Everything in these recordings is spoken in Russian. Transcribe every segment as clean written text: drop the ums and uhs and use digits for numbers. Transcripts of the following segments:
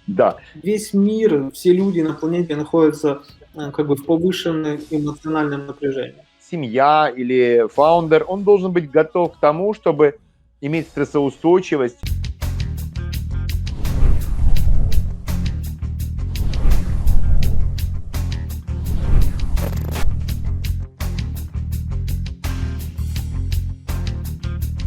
Да. Весь мир, все люди на планете находятся как бы в повышенном эмоциональном напряжении. Семья или фаундер, он должен быть готов к тому, чтобы иметь стрессоустойчивость.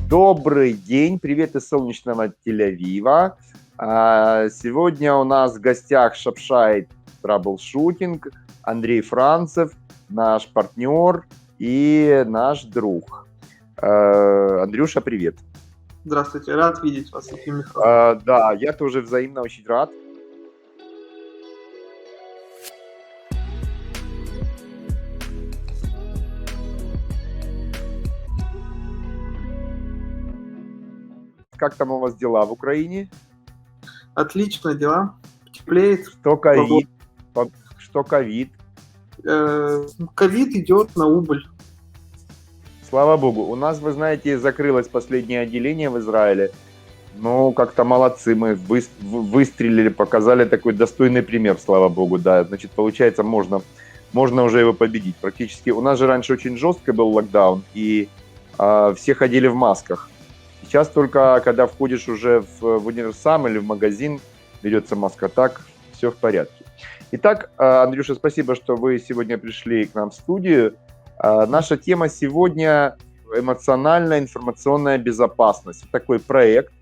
Добрый день, привет из солнечного Тель-Авива. Сегодня у нас в гостях Shopsite Troubleshooting, Андрей Францев, наш партнер и наш друг. Андрюша, привет. Здравствуйте, рад видеть вас, Ефим Михайлович. Да, я тоже взаимно очень рад. Как там у вас дела в Украине? Отлично, дела. Теплеет. Что ковид? Что ковид? Ковид идет на убыль. Слава богу. У нас, вы знаете, закрылось последнее отделение в Израиле. Ну, как-то молодцы, мы выстрелили, показали такой достойный пример, слава богу, да. Значит, получается, можно уже его победить. Практически. У нас же раньше очень жесткий был локдаун, и все ходили в масках. Сейчас только, когда входишь уже в универсам или в магазин, берется маска. Так, все в порядке. Итак, Андрюша, спасибо, что вы сегодня пришли к нам в студию. Наша тема сегодня – эмоциональная информационная безопасность. Такой проект,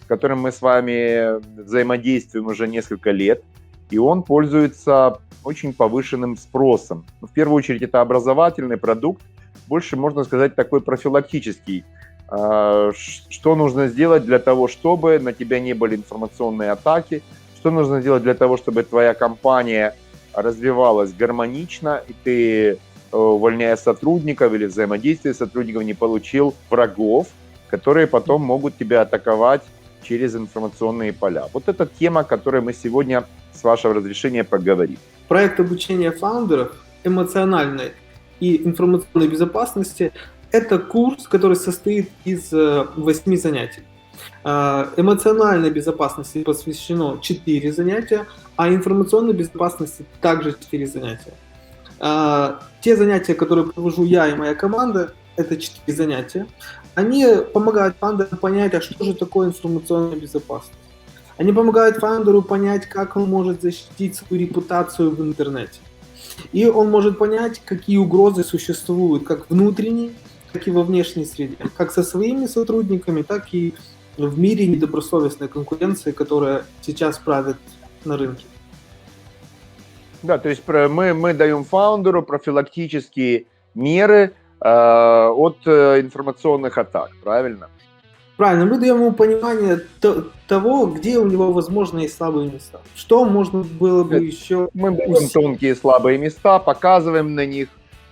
с которым мы с вами взаимодействуем уже несколько лет, и он пользуется очень повышенным спросом. В первую очередь, это образовательный продукт, больше, можно сказать, такой профилактический. Что нужно сделать для того, чтобы на тебя не были информационные атаки, что нужно сделать для того, чтобы твоя компания развивалась гармонично, и ты, увольняя сотрудников или взаимодействуя с сотрудниками, не получил врагов, которые потом могут тебя атаковать через информационные поля. Вот это тема, о которой мы сегодня, с вашего разрешения, поговорим. Проект обучения фаундеров эмоциональной и информационной безопасности – это курс, который состоит из 8 занятий. Эмоциональной безопасности посвящено 4 занятия, а информационной безопасности также 4 занятия. Те занятия, которые провожу я и моя команда, это 4 занятия. Они помогают фаундеру понять, а что же такое информационная безопасность. Они помогают фаундеру понять, как он может защитить свою репутацию в интернете. И он может понять, какие угрозы существуют как внутренние, так и во внешней среде, как со своими сотрудниками, так и в мире недобросовестной конкуренции, которая сейчас правит на рынке. Да, то есть мы даем фаундеру профилактические меры от информационных атак, правильно? Правильно, мы даем ему понимание того, где у него возможные слабые места. Что можно было бы еще... Мы даем тонкие слабые места, показываем на них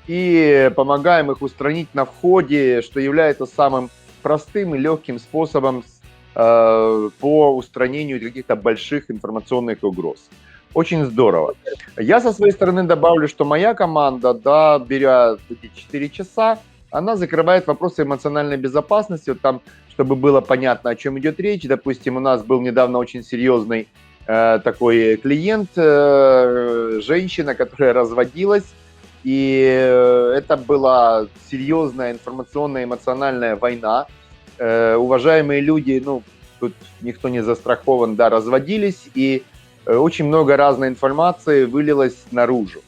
и помогаем их устранить на входе, что является самым простым и легким способом по устранению каких-то больших информационных угроз. Очень здорово. Я со своей стороны добавлю, что моя команда, да, беря эти 4 часа, она закрывает вопросы эмоциональной безопасности. Вот там, чтобы было понятно, о чем идет речь. Допустим, у нас был недавно очень серьезный такой клиент, женщина, которая разводилась. И это была серьезная информационная, эмоциональная война. Уважаемые люди, ну, тут никто не застрахован, да, разводились, и очень много разной информации вылилось наружу.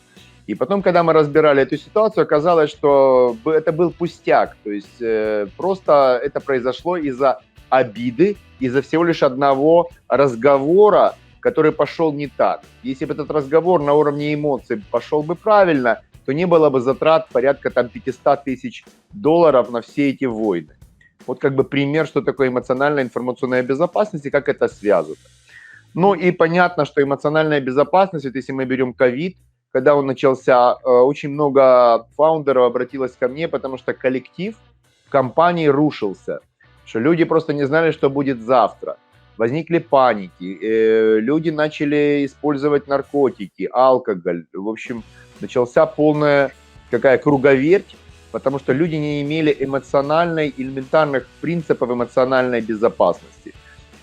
И потом, когда мы разбирали эту ситуацию, оказалось, что это был пустяк. То есть просто это произошло из-за обиды, из-за всего лишь одного разговора, который пошел не так. Если бы этот разговор на уровне эмоций пошел бы правильно, то не было бы затрат порядка там $500 тысяч на все эти войны. Вот как бы пример, что такое эмоциональная информационная безопасность и как это связано. Ну и понятно, что эмоциональная безопасность, вот если мы берем ковид, когда он начался, очень много фаундеров обратилось ко мне, потому что коллектив в компании рушился, что люди просто не знали, что будет завтра. Возникли паники, люди начали использовать наркотики, алкоголь. В общем, начался полная какая круговерть, потому что люди не имели элементарных принципов эмоциональной безопасности.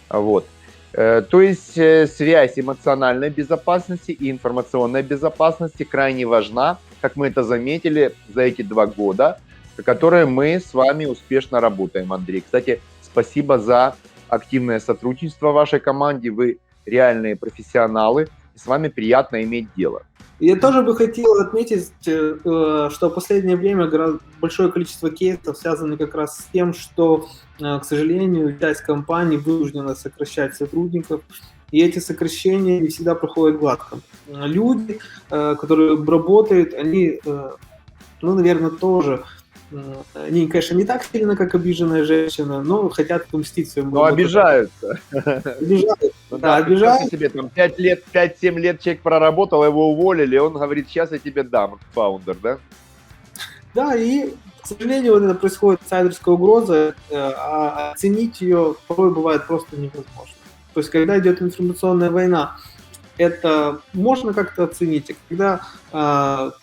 Вот. То есть связь эмоциональной безопасности и информационной безопасности крайне важна, как мы это заметили за эти 2 года, которые мы с вами успешно работаем, Андрей. Кстати, спасибо за активное сотрудничество в вашей команде. Вы реальные профессионалы, и с вами приятно иметь дело. Я тоже бы хотел отметить, что в последнее время большое количество кейсов связано как раз с тем, что, к сожалению, часть компаний вынуждена сокращать сотрудников, и эти сокращения не всегда проходят гладко. Люди, которые работают, они, наверное, тоже, они, конечно, не так сильно, как обиженная женщина, но хотят отомстить своему Но обижаются. Обижаются, да, обижаются. Себе там 5-7 лет человек проработал, его уволили, он говорит, сейчас я тебе дам, фаундер, да? Да, и, к сожалению, вот это происходит сайдерская угроза, а оценить ее порой бывает просто невозможно. То есть, когда идет информационная война, это можно как-то оценить, а когда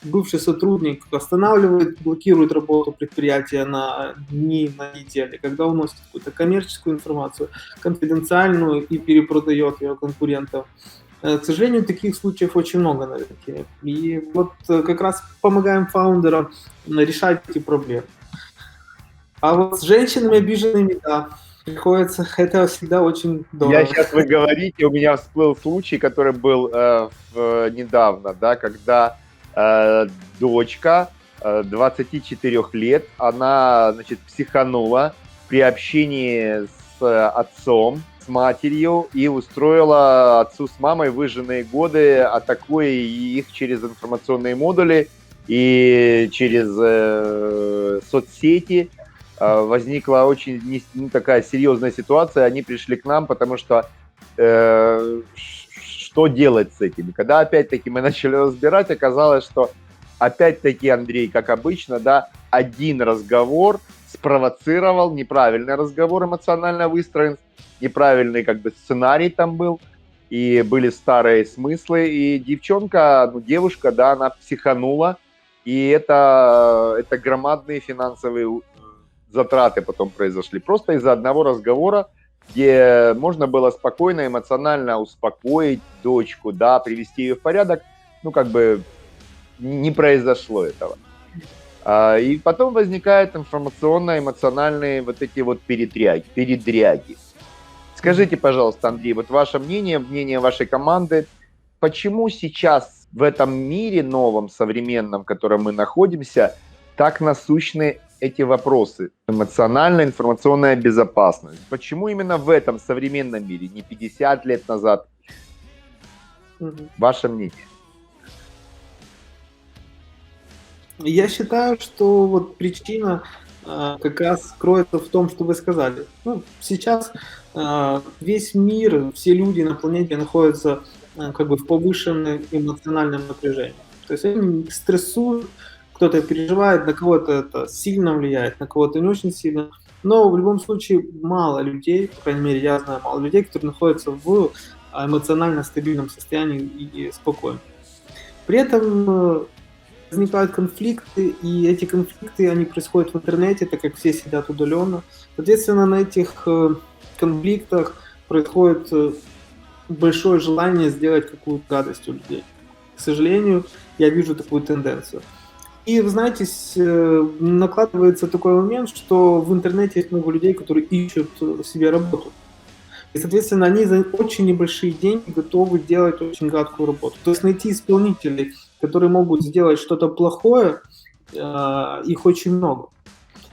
бывший сотрудник останавливает, блокирует работу предприятия на дни, на недели, когда уносит какую-то коммерческую информацию, конфиденциальную, и перепродает ее конкурентам. К сожалению, таких случаев очень много на рынке. И вот как раз помогаем фаундерам решать эти проблемы. А вот с женщинами обиженными, да, приходится, это всегда очень дорого. Вы говорите, у меня всплыл случай, который был недавно, да, когда дочка 24 лет, она, значит, психанула при общении с отцом, с матерью, и устроила отцу с мамой выжженные годы, атакуя их через информационные модули и через соцсети. Возникла очень такая серьезная ситуация, они пришли к нам, потому что что делать с этим? Когда опять-таки мы начали разбирать, оказалось, что опять-таки, Андрей, как обычно, да, один разговор спровоцировал, неправильный разговор эмоционально выстроен, неправильный как бы сценарий там был, и были старые смыслы, и девушка, да, она психанула, и это громадные финансовые затраты потом произошли. Просто из-за одного разговора, где можно было спокойно, эмоционально успокоить дочку, да, привести ее в порядок, как бы не произошло этого. И потом возникают информационно-эмоциональные вот эти вот передряги. Скажите, пожалуйста, Андрей, вот ваше мнение вашей команды, почему сейчас в этом мире новом, современном, в котором мы находимся, так насущны эти вопросы? Эмоциональная, информационная безопасность. Почему именно в этом современном мире, не 50 лет назад? Ваше мнение? Я считаю, что вот причина как раз кроется в том, что вы сказали. Сейчас весь мир, все люди на планете находятся как бы в повышенном эмоциональном напряжении. То есть они стрессуют, кто-то переживает, на кого-то это сильно влияет, на кого-то не очень сильно. Но в любом случае мало людей, по крайней мере я знаю мало людей, которые находятся в эмоционально стабильном состоянии и спокойно. При этом возникают конфликты, и эти конфликты, они происходят в интернете, так как все сидят удаленно. Соответственно, на этих конфликтах происходит большое желание сделать какую-то гадость у людей. К сожалению, я вижу такую тенденцию. И, вы знаете, накладывается такой момент, что в интернете есть много людей, которые ищут себе работу. И, соответственно, они за очень небольшие деньги готовы делать очень гадкую работу. То есть найти исполнителей, которые могут сделать что-то плохое, их очень много.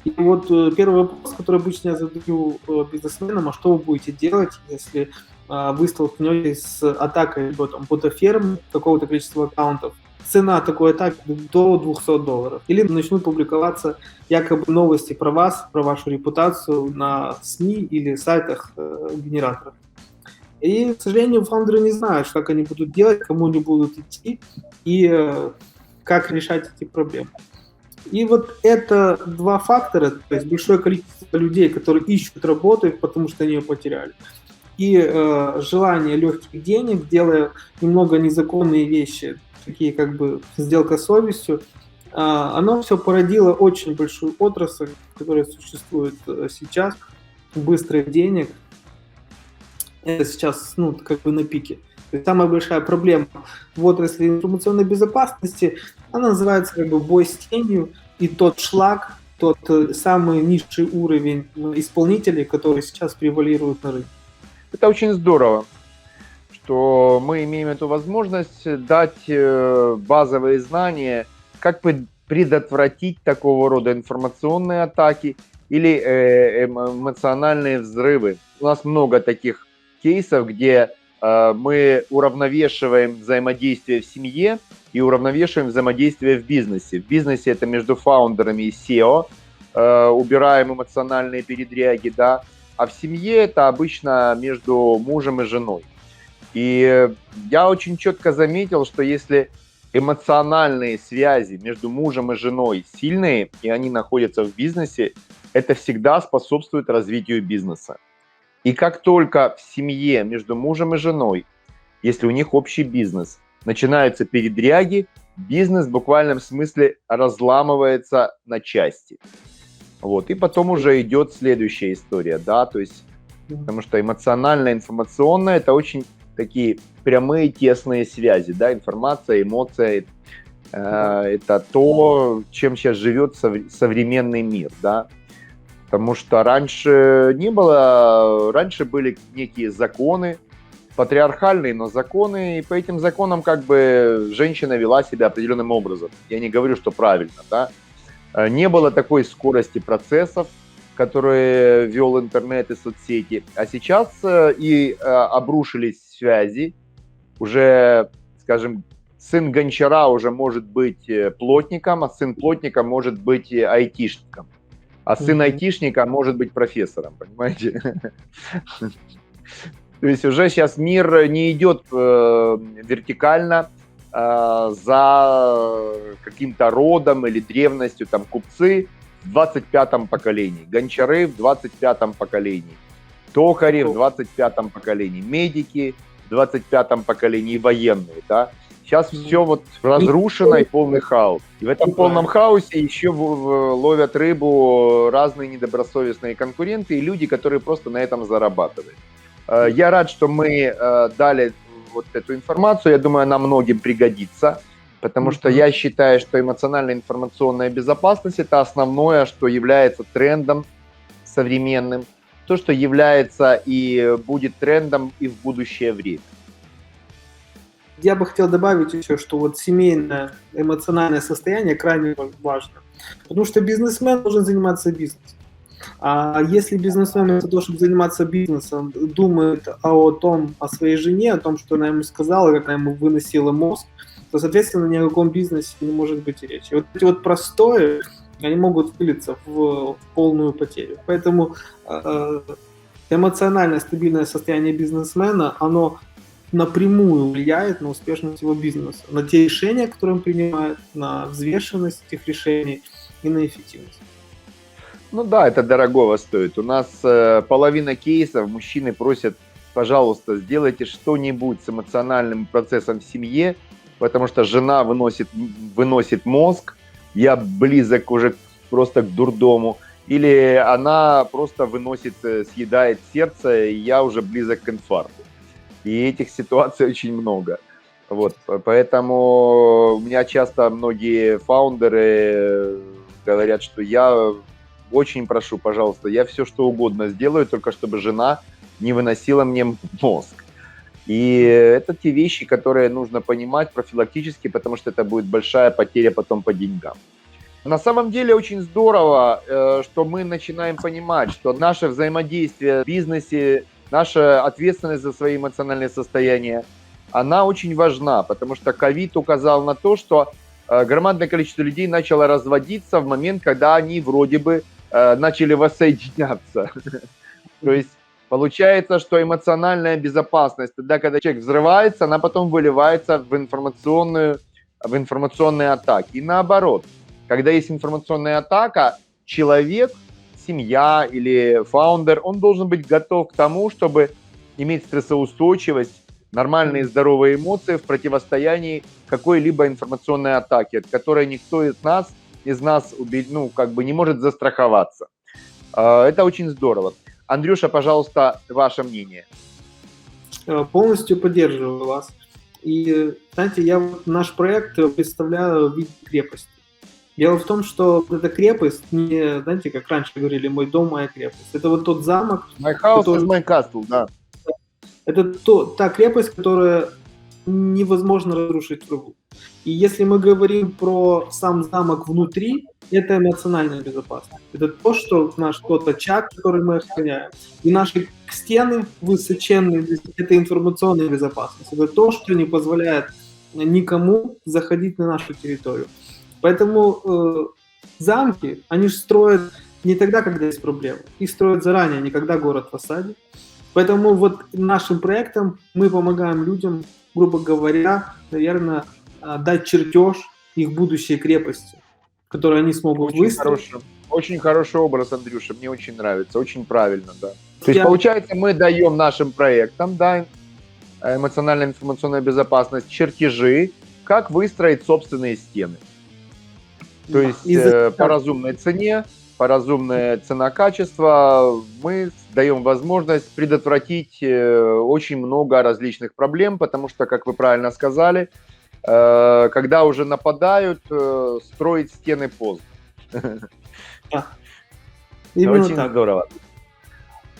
И вот первый вопрос, который обычно я задаю бизнесменам: а что вы будете делать, если вы столкнетесь с атакой ботаферм, какого-то количества аккаунтов? Цена такой атаки до $200. Или начнут публиковаться якобы новости про вас, про вашу репутацию на СМИ или сайтах генераторов. И, к сожалению, фаундеры не знают, как они будут делать, кому они будут идти и как решать эти проблемы. И вот это два фактора, то есть большое количество людей, которые ищут работу, потому что они ее потеряли, и желание легких денег, делая немного незаконные вещи, такие как бы сделка с совестью, оно все породило очень большую отрасль, которая существует сейчас, быстрых денег. Это сейчас, ну, как бы на пике. То есть самая большая проблема в отрасли информационной безопасности, она называется как бы бой с тенью, и тот шлак, тот самый низший уровень исполнителей, который сейчас превалирует на рынке. Это очень здорово, что мы имеем эту возможность дать базовые знания, как предотвратить такого рода информационные атаки или эмоциональные взрывы. У нас много таких кейсов, где мы уравновешиваем взаимодействие в семье и уравновешиваем взаимодействие в бизнесе. В бизнесе это между фаундерами и SEO, убираем эмоциональные передряги, да, а в семье это обычно между мужем и женой. И я очень четко заметил, что если эмоциональные связи между мужем и женой сильные, и они находятся в бизнесе, это всегда способствует развитию бизнеса. И как только в семье между мужем и женой, если у них общий бизнес, начинаются передряги, бизнес в буквальном смысле разламывается на части. Вот. И потом уже идет следующая история, да, то есть, потому что эмоциональная, информационная – это очень такие прямые, тесные связи, да, информация, эмоция – это то, чем сейчас живет современный мир, да. Потому что раньше не было, раньше были некие законы, патриархальные, но законы, и по этим законам как бы женщина вела себя определенным образом. Я не говорю, что правильно, да. Не было такой скорости процессов, которые вел интернет и соцсети. А сейчас и обрушились связи. Уже, скажем, сын гончара уже может быть плотником, а сын плотника может быть айтишником. А сын айтишника может быть профессором, понимаете? То есть уже сейчас мир не идет вертикально за каким-то родом или древностью, там купцы в 25-м поколении, гончары в 25-м поколении, токари в 25-м поколении, медики в 25-м поколении, военные, да. Сейчас все вот разрушено и полный хаос. И в этом полном хаосе еще ловят рыбу разные недобросовестные конкуренты и люди, которые просто на этом зарабатывают. Я рад, что мы дали вот эту информацию. Я думаю, она многим пригодится, потому что я считаю, что эмоциональная информационная безопасность – это основное, что является трендом современным, то, что является и будет трендом и в будущее время. Я бы хотел добавить еще, что вот семейное эмоциональное состояние крайне важно, потому что бизнесмен должен заниматься бизнесом. А если бизнесмен вместо того, чтобы заниматься бизнесом, думает о своей жене, о том, что она ему сказала, как она ему выносила мозг, то, соответственно, ни о каком бизнесе не может быть и речи. Вот эти вот простои, они могут вылиться в полную потерю. Поэтому эмоциональное стабильное состояние бизнесмена, оно напрямую влияет на успешность его бизнеса, на те решения, которые он принимает, на взвешенность этих решений и на эффективность. Ну да, это дорогого стоит. У нас половина кейсов мужчины просят, пожалуйста, сделайте что-нибудь с эмоциональным процессом в семье, потому что жена выносит мозг, я близок уже просто к дурдому, или она просто съедает сердце, и я уже близок к инфаркту. И этих ситуаций очень много. Вот, поэтому у меня часто многие фаундеры говорят, что я очень прошу, пожалуйста, я все что угодно сделаю, только чтобы жена не выносила мне мозг. И это те вещи, которые нужно понимать профилактически, потому что это будет большая потеря потом по деньгам. На самом деле очень здорово, что мы начинаем понимать, что наше взаимодействие в бизнесе, наша ответственность за свои эмоциональные состояния, она очень важна, потому что ковид указал на то, что громадное количество людей начало разводиться в момент, когда они вроде бы начали воссоединяться. То есть получается, что эмоциональная безопасность, тогда, когда человек взрывается, она потом выливается в информационные атаки. И наоборот, когда есть информационная атака, человек, семья или фаундер, он должен быть готов к тому, чтобы иметь стрессоустойчивость, Нормальные здоровые эмоции в противостоянии какой-либо информационной атаке, от которой никто из нас не может застраховаться. Это очень здорово. Андрюша, пожалуйста, ваше мнение. Полностью поддерживаю вас. И, знаете, наш проект представляю в виде крепости. Дело в том, что эта крепость не, знаете, как раньше говорили, мой дом, моя крепость. Это вот тот замок. My house is my castle, да. Это та крепость, которую невозможно разрушить врагу. И если мы говорим про сам замок внутри, это эмоциональная безопасность. Это то, что тот очаг, который мы охраняем. И наши стены высоченные, это информационная безопасность. Это то, что не позволяет никому заходить на нашу территорию. Поэтому замки, они же строят не тогда, когда есть проблемы. Их строят заранее, не когда город в осаде. Поэтому вот нашим проектом мы помогаем людям, грубо говоря, наверное, дать чертеж их будущей крепости, которую они смогут выстроить. Очень хороший образ, Андрюша, мне очень нравится, очень правильно, да. То есть, получается, мы даем нашим проектам, да, эмоциональная информационная безопасность, чертежи, как выстроить собственные стены. То есть по разумной цене, по разумной цена-качество мы даем возможность предотвратить очень много различных проблем, потому что, как вы правильно сказали, когда уже нападают, строить стены поздно. Очень здорово.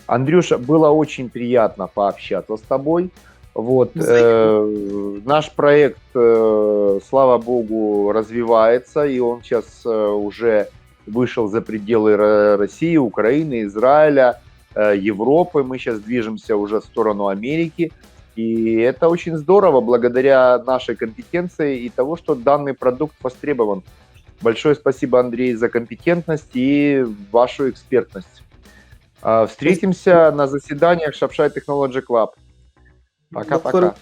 Андрюша, было очень приятно пообщаться с тобой. Вот, наш проект, слава богу, развивается, и он сейчас уже вышел за пределы России, Украины, Израиля, Европы. Мы сейчас движемся уже в сторону Америки. И это очень здорово, благодаря нашей компетенции и того, что данный продукт востребован. Большое спасибо, Андрей, за компетентность и вашу экспертность. Встретимся на заседаниях Shopsite Technology Club. Пока-пока.